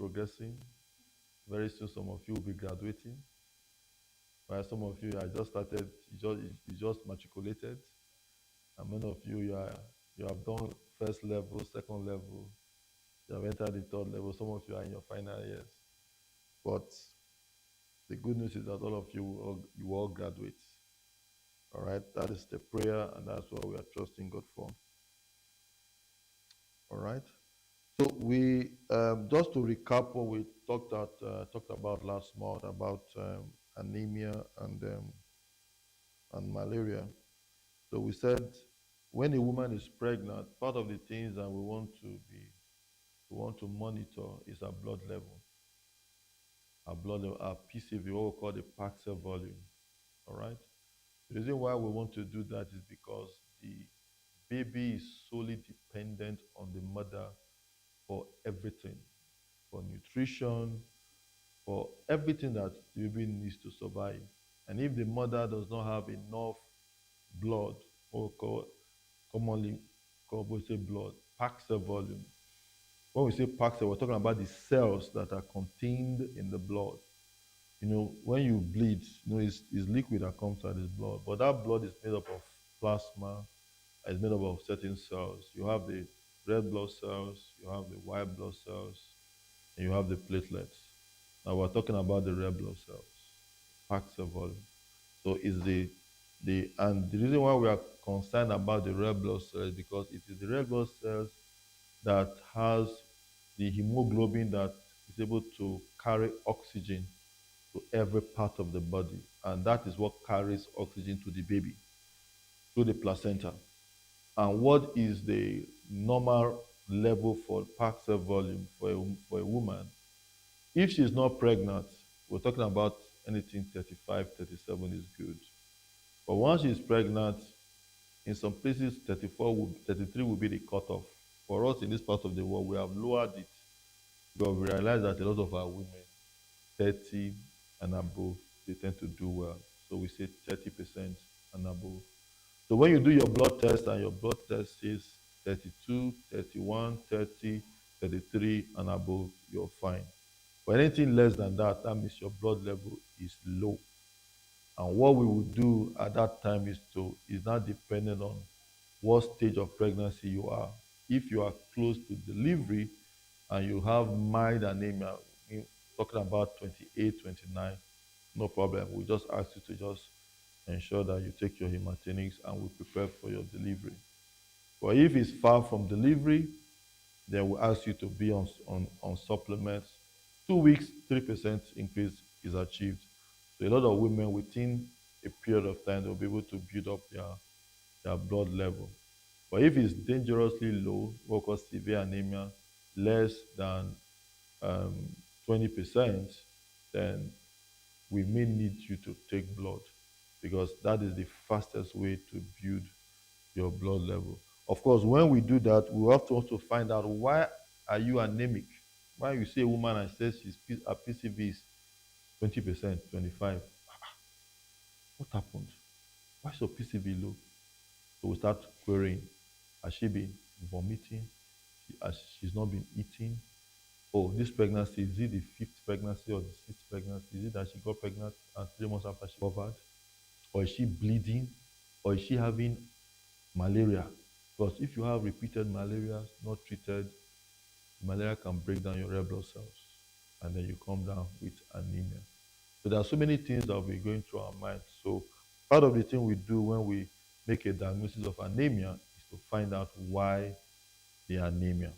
progressing. Very soon, some of you will be graduating. While some of you are just started, you just matriculated, and many of you you have done first level, second level, you have entered the third level. Some of you are in your final years. But the good news is that all of you will all graduate. All right, that is the prayer, and that's what we are trusting God for. All right. So we just to recap what we talked about last month about anemia and malaria. So we said when a woman is pregnant, part of the things that we want to monitor is her blood level, our PCV, what we call the pack cell volume. All right. The reason why we want to do that is because the baby is solely dependent on the mother for everything, for nutrition, for everything that the baby needs to survive. And if the mother does not have enough blood, or commonly called we say blood, pack cell volume. When we say pack cell, we're talking about the cells that are contained in the blood. When you bleed, it's liquid that comes out of the blood, but that blood is made up of plasma, it's made up of certain cells. You have the red blood cells, you have the white blood cells, and you have the platelets. Now we're talking about the red blood cells, pack cell volume. So is the reason why we are concerned about the red blood cells is because it is the red blood cells that has the hemoglobin that is able to carry oxygen to every part of the body, and that is what carries oxygen to the baby through the placenta. And what is the normal level for pack cell volume for a woman? If she's not pregnant, we're talking about anything 35, 37 is good. But once she's pregnant, in some places 33 will be the cutoff. For us in this part of the world, we have lowered it because we realize that a lot of our women, 30 and above, they tend to do well. So we say 30% and above. So when you do your blood test and your blood test says 32, 31, 30, 33 and above, you're fine. But anything less than that, that means your blood level is low. And what we will do at that time is not dependent on what stage of pregnancy you are. If you are close to delivery and you have mild anemia, talking about 28, 29, no problem. We just ask you to just ensure that you take your hematinics and we prepare for your delivery. But if it's far from delivery, then we ask you to be on supplements. 2 weeks, 3% increase is achieved. So a lot of women within a period of time they'll be able to build up their blood level. But if it's dangerously low, what we call severe anemia, less than 20%, then we may need you to take blood because that is the fastest way to build your blood level. Of course, when we do that, we have to also find out why are you anemic? Why you see a woman and says her PCV is 20%, 25. What happened? Why is your PCV low? So we start querying. Has she been vomiting? Has she's not been eating? Oh, this pregnancy, is it the fifth pregnancy or the sixth pregnancy? Is it that she got pregnant and 3 months after she covered? Or is she bleeding? Or is she having malaria? Because if you have repeated malaria not treated, malaria can break down your red blood cells and then you come down with anemia. So there are so many things that will be going through our mind. So part of the thing we do when we make a diagnosis of anemia is to find out why the anemia.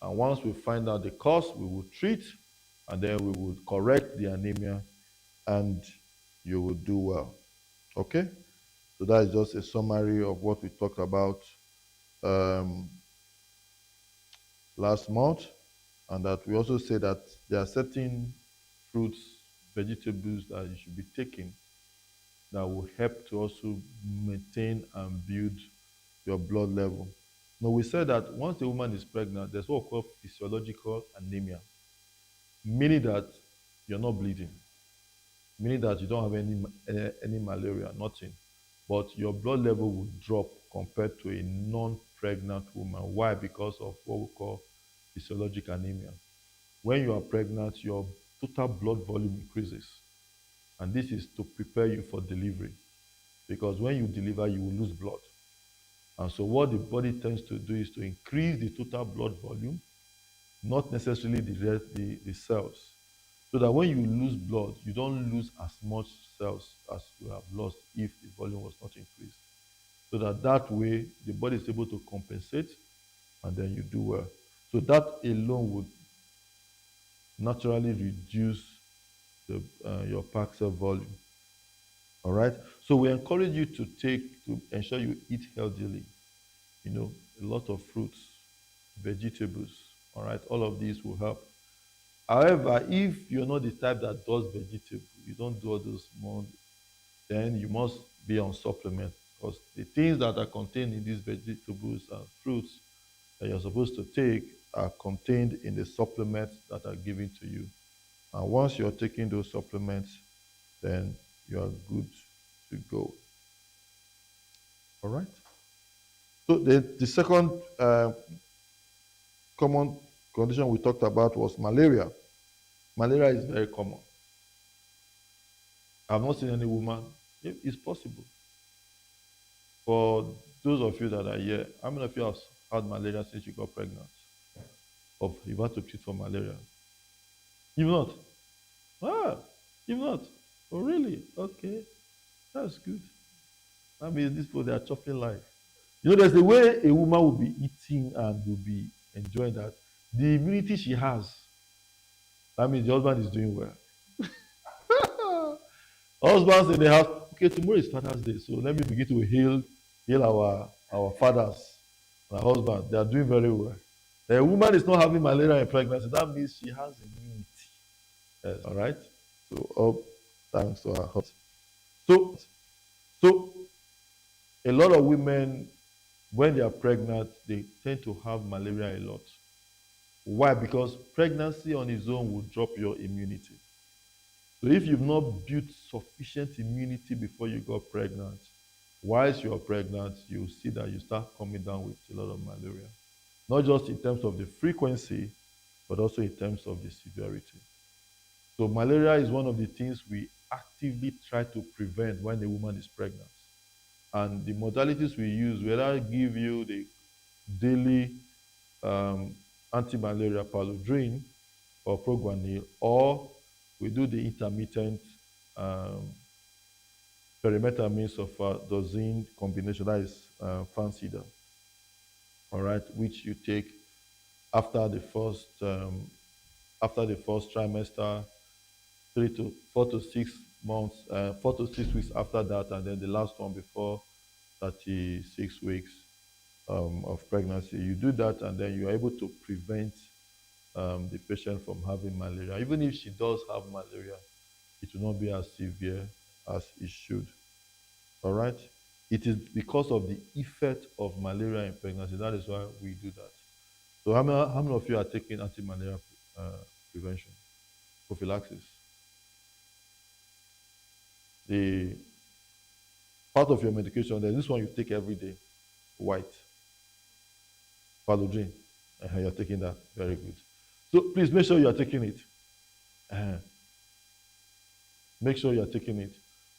And once we find out the cause, we will treat and then we will correct the anemia and you will do well. Okay? So that is just a summary of what we talked about um, last month. And that we also say that there are certain fruits, vegetables that you should be taking that will help to also maintain and build your blood level. Now, we said that once the woman is pregnant, there's what we call physiological anemia, meaning that you're not bleeding, meaning that you don't have any malaria, nothing. But your blood level will drop compared to a non pregnant woman. Why? Because of what we call physiological anemia. when you are pregnant, your total blood volume increases. And this is to prepare you for delivery. Because when you deliver, you will lose blood. And so, what the body tends to do is to increase the total blood volume, not necessarily the cells. So that when you lose blood, you don't lose as much cells as you have lost if the volume was not increased. So that way, the body is able to compensate and then you do well. So that alone would naturally reduce your pack cell volume. All right. So we encourage you to ensure you eat healthily. You know, a lot of fruits, vegetables. All right. All of these will help. However, if you're not the type that does vegetable, you don't do all those more, then you must be on supplement because the things that are contained in these vegetables and fruits that you're supposed to take are contained in the supplements that are given to you. And once you're taking those supplements, then you are good to go. All right. So the second common condition we talked about was malaria. Malaria is very common. I've not seen any woman. It's possible. For those of you that are here, how many of you have had malaria since you got pregnant? Or you've had to treat for malaria? You've not? Ah, you've not? Oh, really? Okay, that's good. That means these people, they are chopping life. You know, there's the way a woman will be eating and will be enjoying that. The immunity she has, that means the husband is doing well. Husbands in the house, okay, tomorrow is Father's Day, so let me begin to heal our fathers, our husbands. They are doing very well. A woman is not having malaria in pregnancy. That means she has immunity. Yes, all right. So, thanks to our husband. So, so a lot of women, when they are pregnant, they tend to have malaria a lot. Why? Because pregnancy on its own will drop your immunity. So if you've not built sufficient immunity before you got pregnant, whilst you're pregnant, you'll see that you start coming down with a lot of malaria. Not just in terms of the frequency, but also in terms of the severity. So malaria is one of the things we actively try to prevent when a woman is pregnant. And the modalities we use, whether give you the daily anti-malaria paludrin or proguanil, or we do the intermittent um, perimetamine sulfadozine combination, that is fancida, all right, which you take after the first trimester, 3 to 4 to 6 months, 4 to 6 weeks after that, and then the last one before 36 weeks of pregnancy. You do that, and then you are able to prevent the patient from having malaria. Even if she does have malaria, it will not be as severe as it should. All right. It is because of the effect of malaria in pregnancy. That is why we do that. So, how many of you are taking anti-malaria prevention, prophylaxis? The part of your medication, there's this one you take every day, white, paludrin. You're taking that. Very good. So, please make sure you are taking it. Uh, make sure you are taking it.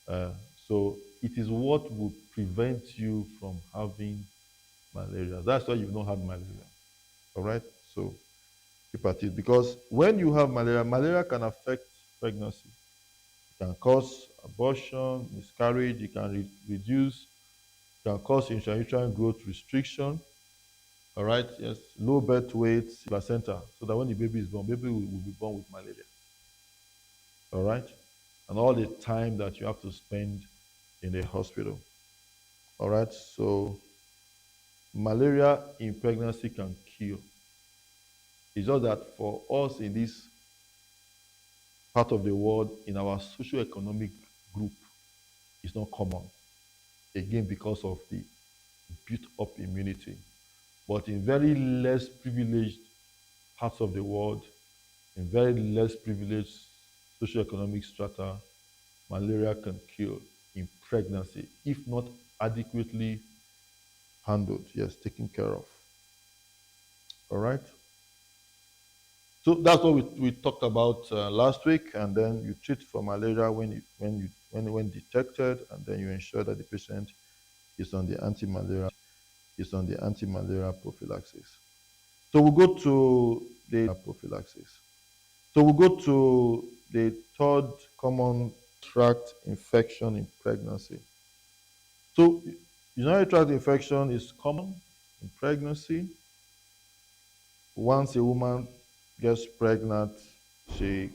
Uh, so, it is what will prevent you from having malaria. That's why you've not had malaria. All right. So keep at it because when you have malaria, malaria can affect pregnancy. It can cause abortion, miscarriage. It can reduce. It can cause intrauterine growth restriction. All right. Yes. Low birth weight, placenta, so that when the baby is born, baby will be born with malaria. All right. And all the time that you have to spend in the hospital. All right. So malaria in pregnancy can kill. It's just that for us in this part of the world, in our socio-economic group, it's not common. Again, because of the built up immunity. But in very less privileged parts of the world, in very less privileged socio-economic strata, malaria can kill in pregnancy if not adequately handled, yes, taken care of. All right. So that's what we talked about last week, and then you treat for malaria when detected, and then you ensure that the patient is on the anti-malaria prophylaxis. So we go to the prophylaxis. So we go to the third common tract infection in pregnancy. So urinary tract infection is common in pregnancy. Once a woman gets pregnant, she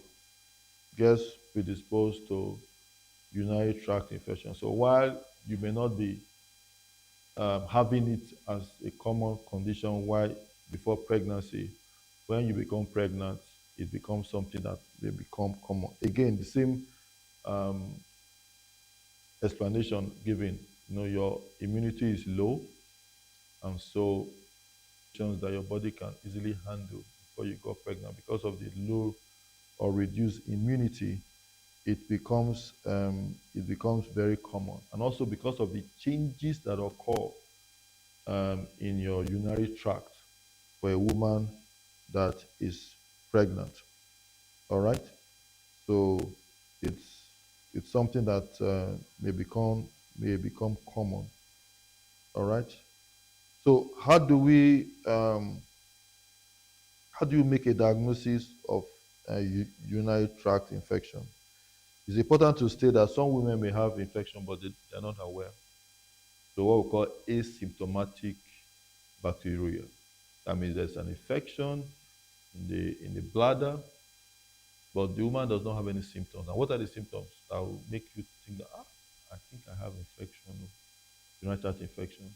gets predisposed to urinary tract infection. So while you may not be having it as a common condition why before pregnancy, when you become pregnant, it becomes something that may become common. Again, the same um, explanation given. Your immunity is low, and so that your body can easily handle before you got pregnant because of the low or reduced immunity, it becomes very common, and also because of the changes that occur in your urinary tract for a woman that is pregnant. All right, so it's something that may become common. All right. So how do you make a diagnosis of urinary tract infection? It's important to state that some women may have infection, but they're not aware. So what we call asymptomatic bacteriuria. That means there's an infection in the bladder, but the woman does not have any symptoms. And what are the symptoms that will make you think that I think I have infection, urinary tract infection?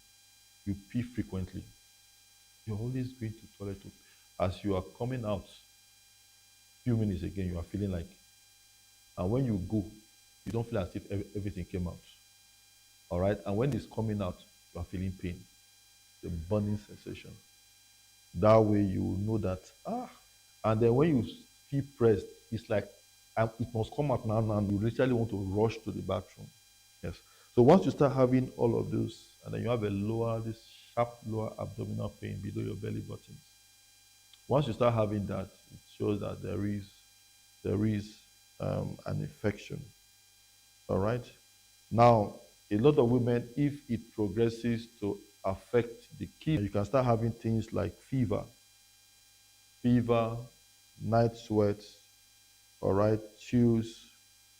You pee frequently. You're always going to toilet to as you are coming out, few minutes again, you are feeling like, and when you go, you don't feel as if everything came out. All right. And when it's coming out, you are feeling pain, the burning sensation. That way you will know that, and then when you feel pressed, it's like it must come out now, and you literally want to rush to the bathroom. Yes. So once you start having all of those, and then you have this sharp lower abdominal pain below your belly buttons. Once you start having that, it shows that there is an infection. All right. Now, a lot of women, if it progresses to affect the kidney, you can start having things like fever, night sweats, all right, chills,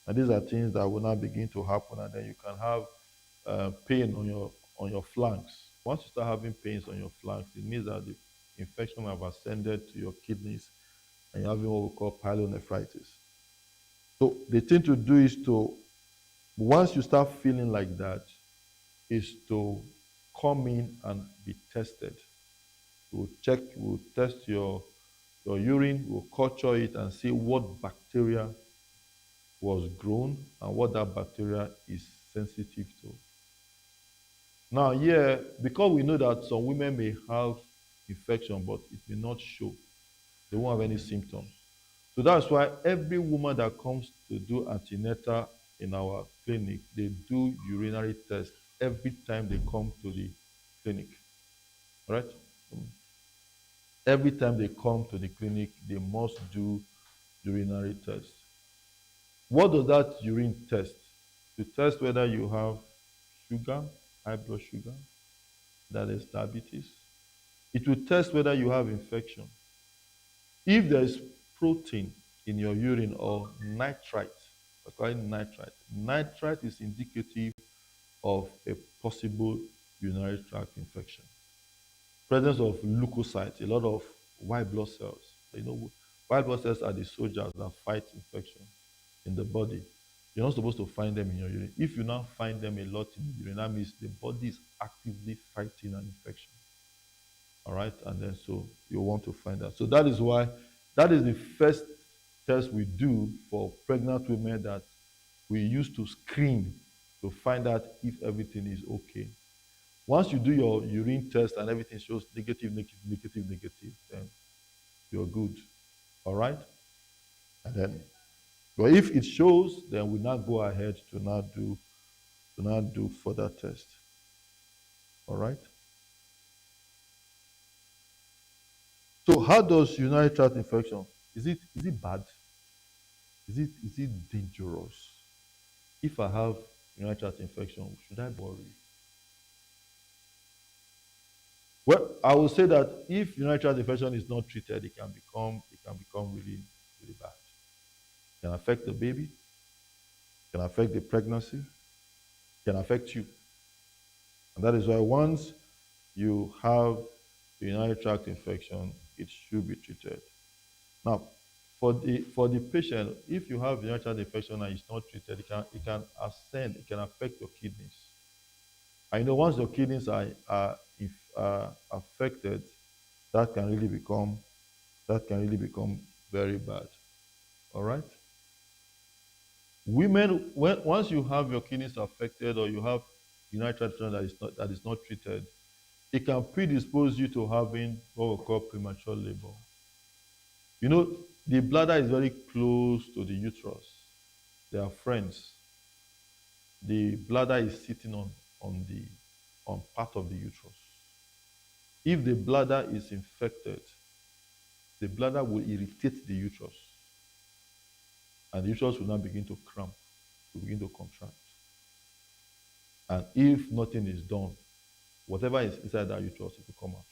and these are things that will now begin to happen, and then you can have pain on your flanks. Once you start having pains on your flanks, it means that the infection have ascended to your kidneys, and you're having what we call pyelonephritis. So the thing to do is to, once you start feeling like that, is to come in and be tested. We'll test your urine, we'll culture it and see what bacteria was grown and what that bacteria is sensitive to. Now, yeah, because we know that some women may have infection, but it may not show. They won't have any symptoms. So that's why every woman that comes to do antenatal in our clinic, they do urinary test every time they come to the clinic. All right? Every time they come to the clinic, they must do urinary test. What does that urine test? To test whether you have sugar, high blood sugar, that is diabetes. It will test whether you have infection. If there is protein in your urine or nitrite, we call it nitrite. Nitrite is indicative of a possible urinary tract infection. Presence of leukocytes, a lot of white blood cells. White blood cells are the soldiers that fight infection in the body. You're not supposed to find them in your urine. If you now find them a lot in the urine, that means the body is actively fighting an infection. All right, and then so you want to find that. So that is why that is the first test we do for pregnant women that we use to screen to find out if everything is okay. Once you do your urine test and everything shows negative, negative, negative, negative, then you're good. All right? And then, but if it shows, then we now go ahead to now do further test. All right? So how does urinary tract infection Is it bad? Is it dangerous? If I have urinary tract infection, should I worry? Well, I will say that if urinary tract infection is not treated, it can become really, really bad. It can affect the baby, it can affect the pregnancy, it can affect you. And that is why once you have urinary tract infection, it should be treated. Now, for the patient, if you have urinary tract infection and it's not treated, it can ascend, it can affect your kidneys. I know once your kidneys are affected, that can really become that can really become very bad. All right. Women, once you have your kidneys affected or you have urinary tract infection that is not treated, it can predispose you to having what we call premature labor. You know, the bladder is very close to the uterus. They are friends. The bladder is sitting on part of the uterus. If the bladder is infected, the bladder will irritate the uterus, and the uterus will now begin to cramp, will begin to contract. And if nothing is done, whatever is inside that uterus, it will come out.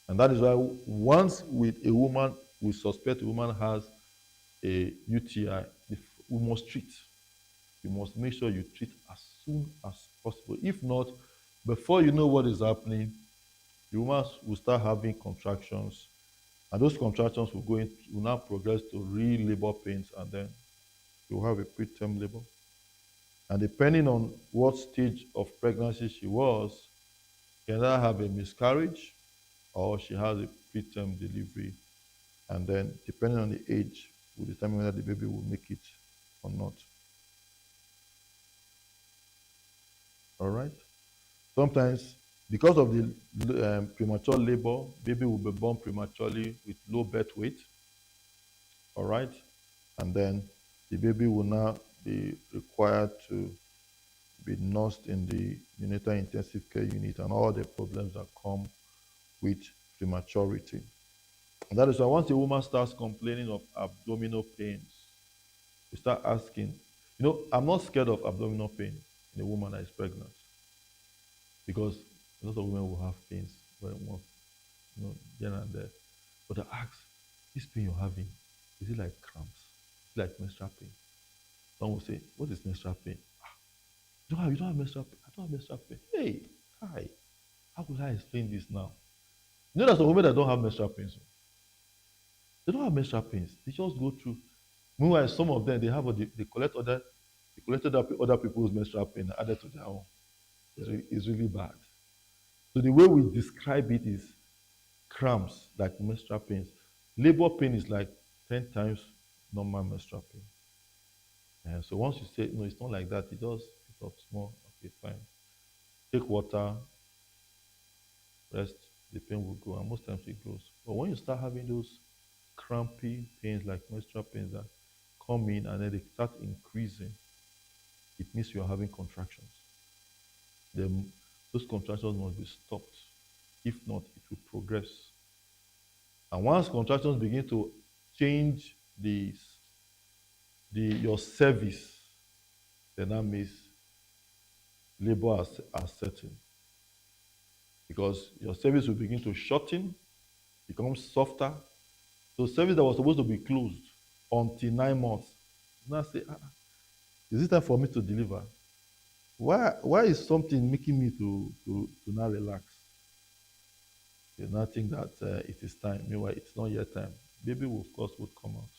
And that is why once with a woman, we suspect a woman has a UTI, we must treat. You must make sure you treat as soon as possible. If not, before you know what is happening, the woman will start having contractions, and those contractions will now progress to real labor pains, and then you'll have a preterm labor. And depending on what stage of pregnancy she was, can either have a miscarriage or she has a preterm delivery. And then, depending on the age, will determine whether the baby will make it or not. All right. Sometimes, because of the premature labor, baby will be born prematurely with low birth weight. All right. And then the baby will now be required to be nursed in the neonatal intensive care unit and all the problems that come with prematurity. And that is why once a woman starts complaining of abdominal pains, you start asking, I'm not scared of abdominal pain in a woman that is pregnant, because a lot of women will have pains very much, here and there. But I ask, this pain you're having, is it like cramps? Is it like menstrual pain? Some will say, what is menstrual pain? You don't have menstrual pain. I don't have menstrual pain. Hey, hi. How could I explain this now? There's some women that don't have menstrual pains. They don't have menstrual pains. They just go through. Meanwhile, some of them they collected other people's menstrual pain and added to their own. It's really bad. So the way we describe it is cramps, like menstrual pains. Labor pain is like 10 times normal menstrual pain. And so once you say, no, it's not like that, it just pick up small, okay, fine. Take water, rest, the pain will go, and most times it goes. But when you start having those crampy pains like menstrual pains that come in and then they start increasing, it means you are having contractions. Then those contractions must be stopped. If not, it will progress. And once contractions begin to change your cervix, then that means labor are setting. Because your cervix will begin to shorten, become softer. So cervix that was supposed to be closed until 9 months, now say, is it time for me to deliver? Why is something making me to now relax? You now think that it is time. Meanwhile, it's not yet time. Baby will, of course, would come out.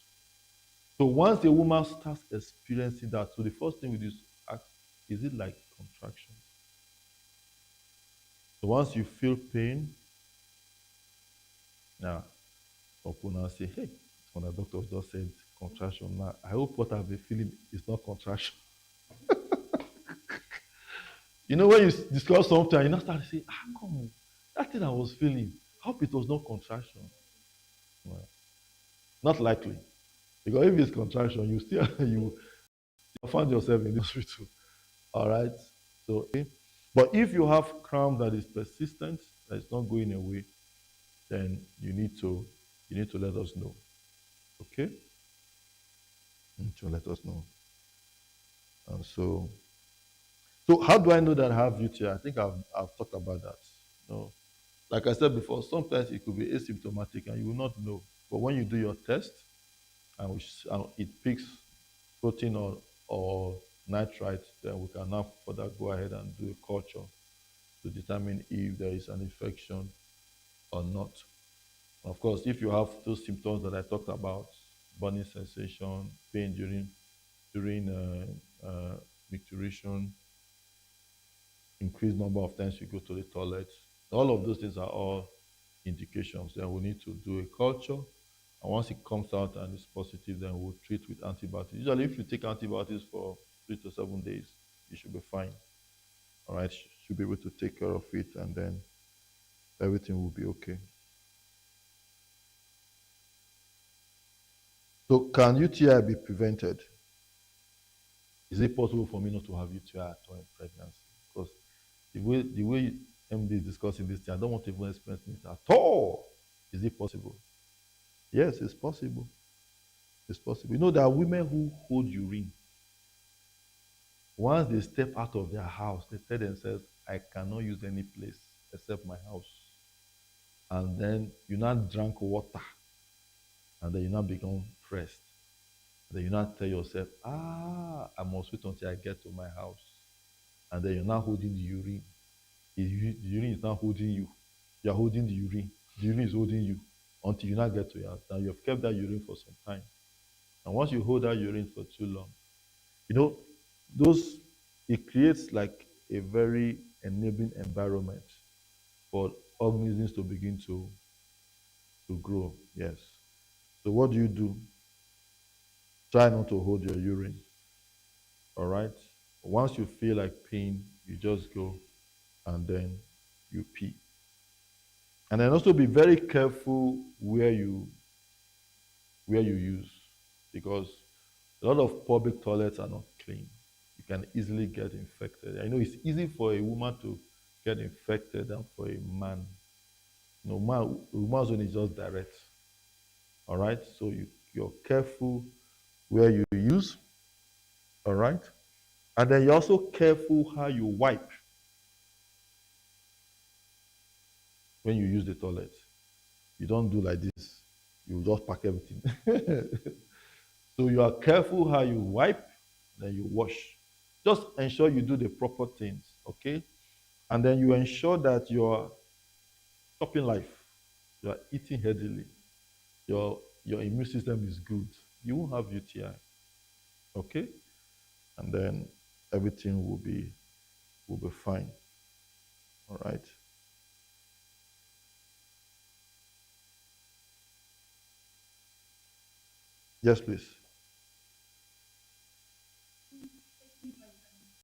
So once the woman starts experiencing that, so the first thing we do is ask, is it like contractions? So once you feel pain, now open and say, hey, when the doctor just said contraction. Now, I hope what I've been feeling is not contraction. When you discuss something, you now start to say, come on, that thing I was feeling, I hope it was not contraction. Well, not likely. Because if it's contraction, you find yourself in the hospital. All right. So, but if you have cramp that is persistent, that is not going away, then you need to you need to let us know. Okay? You need to let us know. And so how do I know that I have UTI? I think I've talked about that. No, like I said before, sometimes it could be asymptomatic and you will not know. But when you do your test and it picks protein or nitrite, then we can now further go ahead and do a culture to determine if there is an infection or not. Of course, if you have those symptoms that I talked about, burning sensation, pain during micturition, increased number of times you go to the toilet, all of those things are all indications. Then we need to do a culture, and once it comes out and it's positive, then we'll treat with antibiotics. Usually, if you take antibiotics for 3 to 7 days, you should be fine. All right, should be able to take care of it, and then everything will be okay. So, can UTI be prevented? Is it possible for me not to have UTI at all in pregnancy? Because the way MD is discussing this thing, I don't want to even experience it at all. Is it possible? Yes, it's possible. It's possible. You know, there are women who hold urine. Once they step out of their house, they tell themselves, I cannot use any place except my house. And then you now drink water, and then you now become pressed. And then you now tell yourself, I must wait until I get to my house. And then you're now holding the urine. The urine is now holding you. You're holding the urine. The urine is holding you until you now get to your house. Now you have kept that urine for some time. And once you hold that urine for too long, you know, those it creates like a very enabling environment for organisms to begin to grow. Yes. So what do you do? Try not to hold your urine. All right. Once you feel like pain, you just go and then you pee. And then also be very careful where you use, because a lot of public toilets are not clean. You can easily get infected. I know it's easy for a woman to get infected than for a man. No man, a woman's one is just direct. All right. So you're careful where you use. All right. And then you're also careful how you wipe when you use the toilet. You don't do like this. You just pack everything. So you are careful how you wipe, then you wash. Just ensure you do the proper things, okay? And then you ensure that you're stopping life. You are eating healthily. Your immune system is good. You won't have UTI, okay? And then everything will be fine. All right. Yes, please.